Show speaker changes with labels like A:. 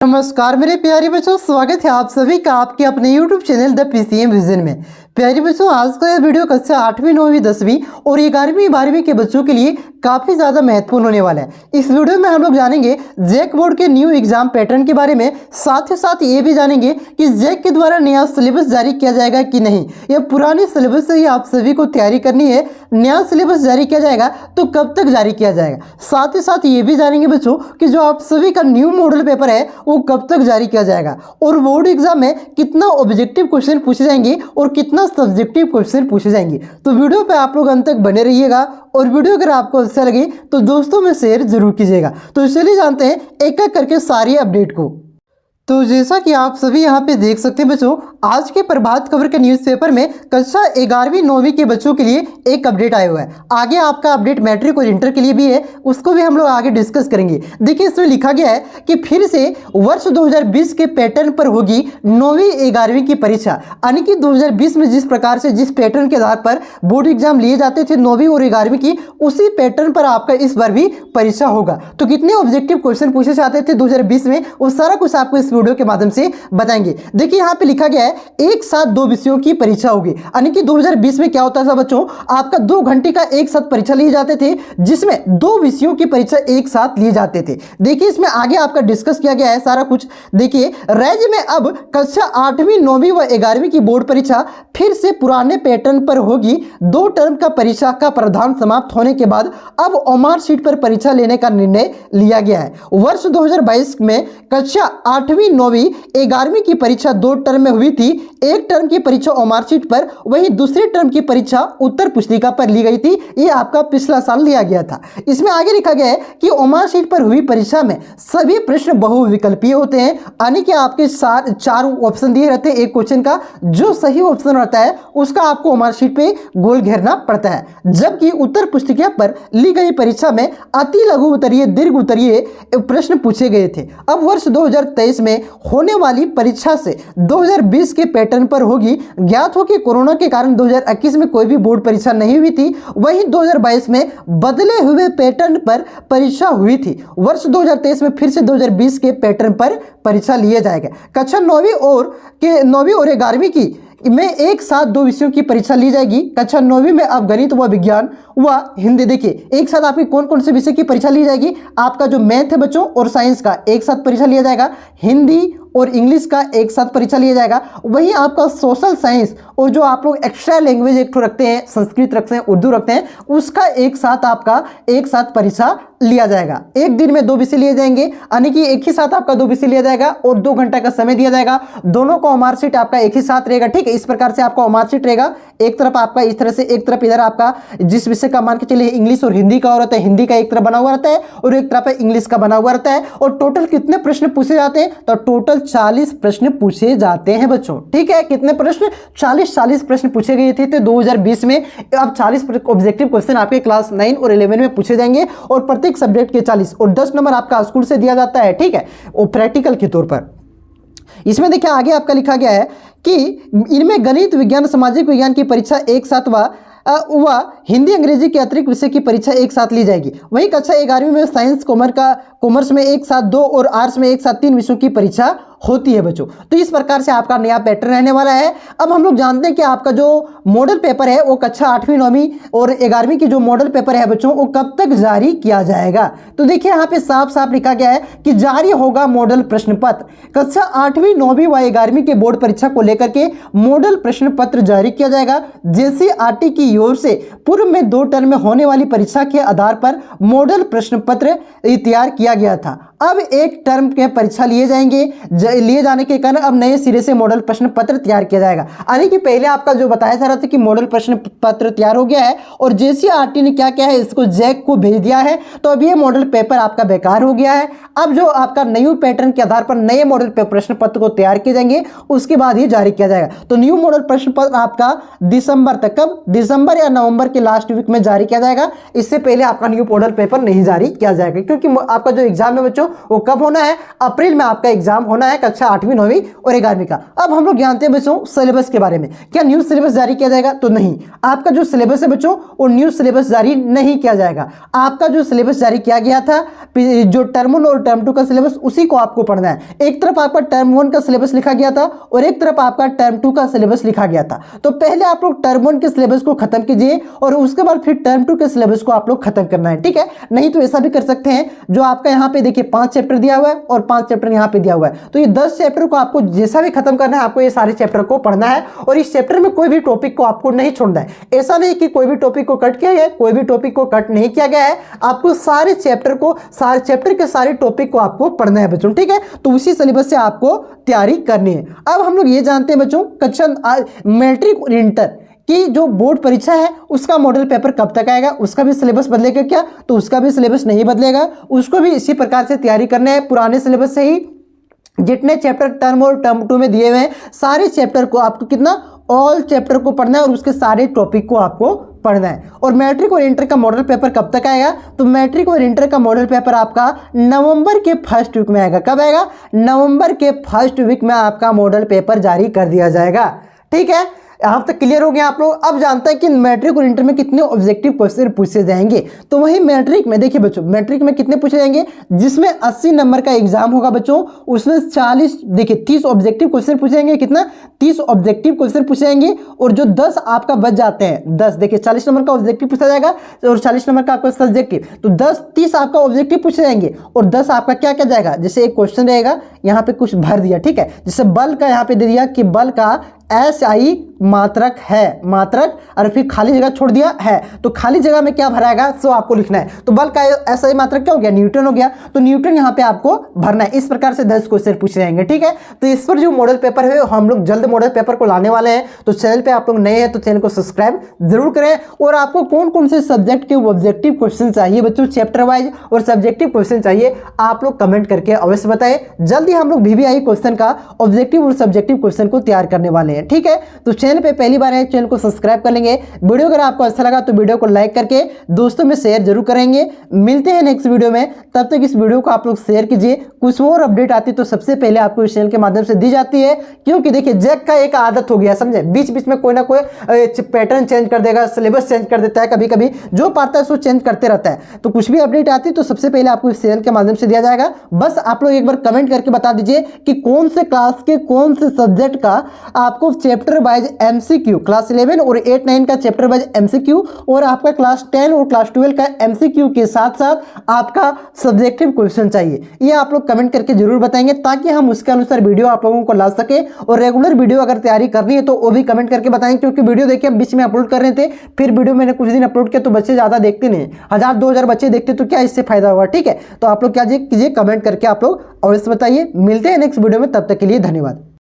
A: नमस्कार मेरे प्यारे बच्चों, स्वागत है आप सभी का आपके अपने YouTube channel the PCM vision में। प्यारे बच्चों, आज का यह वीडियो कक्षा 8वीं 9वीं 10वीं और 11वीं 12वीं के बच्चों के लिए काफ़ी ज़्यादा महत्वपूर्ण होने वाला है। इस वीडियो में हम लोग जानेंगे जैक बोर्ड के न्यू एग्जाम पैटर्न के बारे में, साथ ही साथ ये भी जानेंगे कि जैक के द्वारा नया सिलेबस जारी किया जाएगा कि नहीं, या पुराने सिलेबस से ही आप सभी को तैयारी करनी है। नया सिलेबस जारी किया जाएगा तो कब तक जारी किया जाएगा। साथ ही साथ ये भी जानेंगे बच्चों कि जो आप सभी का न्यू मॉडल पेपर है वो कब तक जारी किया जाएगा, और बोर्ड एग्जाम में कितना ऑब्जेक्टिव क्वेश्चन पूछे जाएंगे और कितना सब्जेक्टिव क्वेश्चन पूछे जाएंगे। तो वीडियो पे आप लोग अंत तक बने रहिएगा, और वीडियो अगर आपको अच्छा लगे तो दोस्तों में शेयर जरूर कीजिएगा। तो चलिए जानते हैं एक एक करके सारी अपडेट को। तो जैसा कि आप सभी यहाँ पे देख सकते हैं बच्चों, आज के प्रभात खबर के न्यूज़पेपर में कक्षा 11वीं 9वीं के बच्चों के लिए एक अपडेट आया हुआ है। आगे आपका अपडेट मैट्रिक और इंटर के लिए भी है, उसको भी हम लोग आगे डिस्कस करेंगे। देखिए, इसमें लिखा गया है कि फिर से वर्ष 2020 के पैटर्न पर होगी 9वीं 11वीं की परीक्षा। यानी कि 2020 में जिस प्रकार से जिस पैटर्न के आधार पर बोर्ड एग्जाम लिए जाते थे 9वीं और 11वीं की, उसी पैटर्न पर आपका इस बार भी परीक्षा होगा। तो कितने ऑब्जेक्टिव क्वेश्चन पूछे जाते थे 2020 में, वो सारा कुछ आपको इस वीडियो के माध्यम से बताएंगे। देखिए, यहाँ पे लिखा गया है एक साथ दो विषयों की परीक्षा होगी। यानी कि 2020 में क्या होता था बच्चों, आपका 2 घंटे का एक साथ परीक्षा लिए जाते थे, जिसमें 2 विषयों की परीक्षा एक साथ लिए जाते थे। देखिए, इसमें आगे आपका डिस्कस किया गया है सारा कुछ। देखिए, राज्य में अब कक्षा 8वीं 9वीं व 11वीं की बोर्ड परीक्षा फिर से पुराने पैटर्न पर होगी। 2 टर्म का परीक्षा का प्रावधान समाप्त होने के बाद अब ओमार शीट पर परीक्षा लेने का निर्णय लिया गया है। वर्ष 2022 में कक्षा 8वीं 9वीं 11वीं की परीक्षा 2 टर्म में हुई थी। एक टर्म की परीक्षा ओमार शीट पर, वहीं दूसरे टर्म की परीक्षा उत्तर पुस्तिका पर ली गई थी। ये आपका पिछला साल लिया गया था। इसमें आगे लिखा गया है कि ओमार शीट पर हुई परीक्षा में सभी प्रश्न बहुविकल्पीय होते हैं। यानी कि आपके 4 ऑप्शन दिए रहते हैं एक क्वेश्चन का, जो सही ऑप्शन रहता है उसका आपको ओमार शीट पे गोल घेरना पड़ता है। जबकि उत्तर पुस्तिका पर ली गई परीक्षा में अति लघु उत्तरीय, दीर्घ उत्तरीय प्रश्न पूछे गए थे। अब वर्ष 2023 में होने वाली परीक्षा से 2020 के पैटर्न पर होगी। ज्ञात हो कि कोरोना के कारण 2021 में कोई भी बोर्ड परीक्षा नहीं हुई थी, वहीं 2022 में बदले हुए पैटर्न पर परीक्षा हुई थी। वर्ष 2023 में फिर से 2020 के पैटर्न पर परीक्षा लिया जाएगा। कक्षा 9वीं और 11वीं की में एक साथ 2 विषयों की परीक्षा ली जाएगी। कक्षा 9वीं में अब गणित व विज्ञान व हिंदी, देखिए एक साथ आपकी कौन कौन से विषय की परीक्षा ली जाएगी। आपका जो मैथ है बच्चों और साइंस का एक साथ परीक्षा लिया जाएगा। हिंदी और इंग्लिश का एक साथ परीक्षा लिया जाएगा। वहीं आपका सोशल साइंस और जो आप लोग एक्स्ट्रा लैंग्वेज एक तो रखते हैं, संस्कृत रखते हैं, उर्दू रखते हैं, उसका एक साथ परीक्षा लिया जाएगा। एक दिन में 2 विषय लिए जाएंगे, यानी कि एक ही साथ आपका 2 विषय लिया जाएगा और 2 घंटे का समय दिया जाएगा। दोनों का ओमार शीट आपका एक ही साथ रहेगा। ठीक है, इस प्रकार से आपका ओमार शीट रहेगा। एक तरफ आपका इस तरह से, एक तरफ इधर आपका जिस विषय का मान के चलिए इंग्लिश और हिंदी का रहता है, हिंदी का एक तरफ बना हुआ रहता है और एक तरफ इंग्लिश का बना हुआ रहता है। और टोटल कितने प्रश्न पूछे जाते हैं, तो टोटल 40 प्रश्न पूछे जाते हैं बच्चों। ठीक है, कितने प्रश्न, 40 प्रश्न पूछे गए थे 2020 में। अब 40 ऑब्जेक्टिव क्वेश्चन आपके क्लास 9 और 11 में पूछे जाएंगे, और प्रत्येक सब्जेक्ट के 40 और 10 नंबर आपका स्कूल से दिया जाता है। ठीक है, वो प्रैक्टिकल के तौर पर। इसमें देखिए आगे आपका लिखा गया है कि इनमें गणित, विज्ञान, सामाजिक विज्ञान की परीक्षा एक साथ व हिंदी अंग्रेजी के अतिरिक्त विषय की परीक्षा एक साथ ली जाएगी। वहीं कक्षा 11वीं में साइंस कॉमर्स में एक साथ 2 और आर्ट्स में एक साथ 3 विषयों की परीक्षा होती है बच्चों। तो इस प्रकार से आपका नया पैटर्न रहने वाला है। अब हम लोग जानते हैं कि आपका जो मॉडल पेपर है वो कक्षा 8वीं 9वीं और 11वीं की जो मॉडल पेपर है बच्चों, वो कब तक जारी किया जाएगा। तो देखिए यहाँ पे साफ साफ लिखा गया है कि जारी होगा मॉडल प्रश्न पत्र। कक्षा 8वीं 9वीं व 11वीं के बोर्ड परीक्षा को लेकर के मॉडल प्रश्न पत्र जारी किया जाएगा। JCRT की ओर से पूर्व में 2 टर्म में होने वाली परीक्षा के आधार पर मॉडल प्रश्न पत्र तैयार किया गया था। अब एक टर्म के परीक्षा लिए जाने के कारण अब नए सिरे से मॉडल प्रश्न पत्र तैयार किया जाएगा। यानी कि पहले आपका जो बताया जा रहा था कि मॉडल प्रश्न पत्र तैयार हो गया है और JCRT ने क्या किया है, इसको जैक को भेज दिया है। तो अब ये मॉडल पेपर आपका बेकार हो गया है। अब जो आपका न्यू पैटर्न के आधार पर नए मॉडल प्रश्न पत्र को तैयार किए जाएंगे, उसके बाद ही जारी किया जाएगा। तो न्यू मॉडल प्रश्न पत्र आपका दिसंबर तक, कब, दिसंबर या नवंबर के लास्ट वीक में जारी किया जाएगा। इससे पहले आपका न्यू मॉडल पेपर नहीं जारी किया जाएगा, क्योंकि आपका जो एग्जाम है बच्चों वो कब होना है, अप्रैल में आपका एग्जाम होना है कक्षा 8वीं 9वीं और 11वीं का। अब हम लोग जानते हैं बच्चों सिलेबस के बारे में, क्या न्यू सिलेबस जारी किया जाएगा? तो नहीं, आपका जो सिलेबस है बच्चों वो न्यू सिलेबस जारी नहीं किया जाएगा। आपका जो सिलेबस जारी किया गया था, जो टर्म 1 और टर्म 2 का सिलेबस, उसी को आपको पढ़ना है। एक तरफ आपका टर्म 1 का सिलेबस लिखा गया था और एक तरफ आपका टर्म 2 का सिलेबस लिखा गया था। तो पहले आप लोग टर्म 1 के सिलेबस को खत्म कीजिए और उसके बाद फिर टर्म 2 के सिलेबस को आप लोग खत्म करना है, ठीक है। नहीं तो ऐसा भी कर सकते हैं, जो आपका यहाँ पे देखिए 5 चैप्टर दिया हुआ है और 5 चैप्टर यहाँ पे दिया हुआ है, तो ये 10 चैप्टर को आपको जैसा भी खत्म करना है, आपको ये सारे चैप्टर को पढ़ना है और इस चैप्टर में कोई भी टॉपिक को आपको नहीं छोड़ना है। ऐसा नहीं कि कोई भी टॉपिक को कट किया गया है, कोई भी टॉपिक को कट नहीं किया गया है, आपको सारे चैप्टर के सारे टॉपिक को आपको पढ़ना है बच्चों, ठीक है। तो उसी सिलेबस से आपको तैयारी करनी है। अब हम लोग ये जानते हैं बच्चों, कक्षा मैट्रिक और इंटर कि जो बोर्ड परीक्षा है उसका मॉडल पेपर कब तक आएगा, उसका भी सिलेबस बदलेगा क्या? तो उसका भी सिलेबस नहीं बदलेगा, उसको भी इसी प्रकार से तैयारी करना है, पुराने सिलेबस से ही। जितने चैप्टर टर्म और टर्म 2 में दिए हुए हैं, सारे चैप्टर को आपको कितना, ऑल चैप्टर को पढ़ना है और उसके सारे टॉपिक को आपको पढ़ना है। और मैट्रिक और इंटर का मॉडल पेपर कब तक आएगा? तो मैट्रिक और इंटर का मॉडल पेपर आपका नवंबर के फर्स्ट वीक में आएगा। कब आएगा? नवंबर के फर्स्ट वीक में आपका मॉडल पेपर जारी कर दिया जाएगा, ठीक है। यहाँ तक क्लियर हो गया आप लोग। अब जानते हैं कि मैट्रिक और इंटर में कितने ऑब्जेक्टिव क्वेश्चन पूछे जाएंगे। तो वही मैट्रिक में देखिए बच्चों, मैट्रिक में कितने पूछे जाएंगे, जिसमें 80 नंबर का एग्जाम होगा बच्चों, उसमें 30 ऑब्जेक्टिव क्वेश्चन पूछे जाएंगे। कितना? 30 ऑब्जेक्टिव क्वेश्चन पूछे जाएंगे और जो 10 आपका बच जाते हैं, 10 देखिए 40 नंबर का ऑब्जेक्टिव पूछा जाएगा और 40 नंबर का आपका सब्जेक्टिव, तो 30 आपका ऑब्जेक्टिव पूछे जाएंगे और 10 आपका क्या क्या जाएगा। जैसे एक क्वेश्चन रहेगा, यहाँ पे कुछ भर दिया, ठीक है। जैसे बल का यहाँ पे दे दिया कि बल का SI मात्रक है, मात्रक, और फिर खाली जगह छोड़ दिया है, तो खाली जगह में क्या भराएगा सो आपको लिखना है। तो बल का SI मात्रक क्या हो गया? न्यूटन हो गया, तो न्यूटन यहाँ पे आपको भरना है। इस प्रकार से 10 क्वेश्चन पूछे जाएंगे, ठीक है। तो इस पर जो मॉडल पेपर है हम लोग जल्द मॉडल पेपर को लाने वाले हैं। तो चैनल पे आप लोग नए हैं तो चैनल को सब्सक्राइब जरूर करें। और आपको कौन कौन से सब्जेक्ट के ऑब्जेक्टिव क्वेश्चन चाहिए बच्चों, चैप्टर वाइज और सब्जेक्टिव क्वेश्चन चाहिए, आप लोग कमेंट करके अवश्य बताएं। जल्दी हम लोग VVI क्वेश्चन का ऑब्जेक्टिव और सब्जेक्टिव क्वेश्चन को तैयार करने वाले हैं, ठीक है। तो चैनल पे पहली बार है, चैनल को सब्सक्राइब कर लेंगे। वीडियो अगर आपको अच्छा लगा तो वीडियो को लाइक करके दोस्तों में शेयर जरूर करेंगे। मिलते हैं नेक्स्ट वीडियो में, तब तक इस वीडियो को आप लोग शेयर कीजिए। कुछ और अपडेट आती तो सबसे पहले आपको इस चैनल के माध्यम से दी जाती है, क्योंकि देखिए जैक का एक आदत हो गया, समझे, बीच बीच में कोई ना कोई पैटर्न चेंज कर देगा, सिलेबस चेंज कर देता है, कभी कभी जो पाता है उसको चेंज करते रहता है। तो कुछ भी अपडेट आती तो सबसे पहले आपको इस चैनल के माध्यम से दिया जाएगा। बस आप लोग एक बार कमेंट करके बता दीजिए कि कौन से क्लास के कौन से सब्जेक्ट का आपको चैप्टर वाइज MCQ, क्लास 11 और 8 9 का चैप्टर वाइज MCQ और आपका क्लास 10 और क्लास 12 का MCQ के साथ साथ आपका सब्जेक्टिव क्वेश्चन चाहिए। ये आप लोग कमेंट करके जरूर बताएंगे, ताकि हम उसके अनुसार वीडियो आप लोगों को ला सके। और रेगुलर वीडियो अगर तैयारी करनी है तो वो भी कमेंट करके बताएंगे, क्योंकि वीडियो देखिए हम बीच में अपलोड कर रहे थे, फिर वीडियो मैंने कुछ दिन अपलोड किया तो बच्चे ज़्यादा देखते नहीं, 1000-2000 बच्चे देखते, तो क्या इससे फायदा होगा, ठीक है। तो आप लोग क्या कीजिए, कमेंट करके आप लोग अवश्य बताइए। मिलते हैं नेक्स्ट वीडियो में, तब तक के लिए धन्यवाद।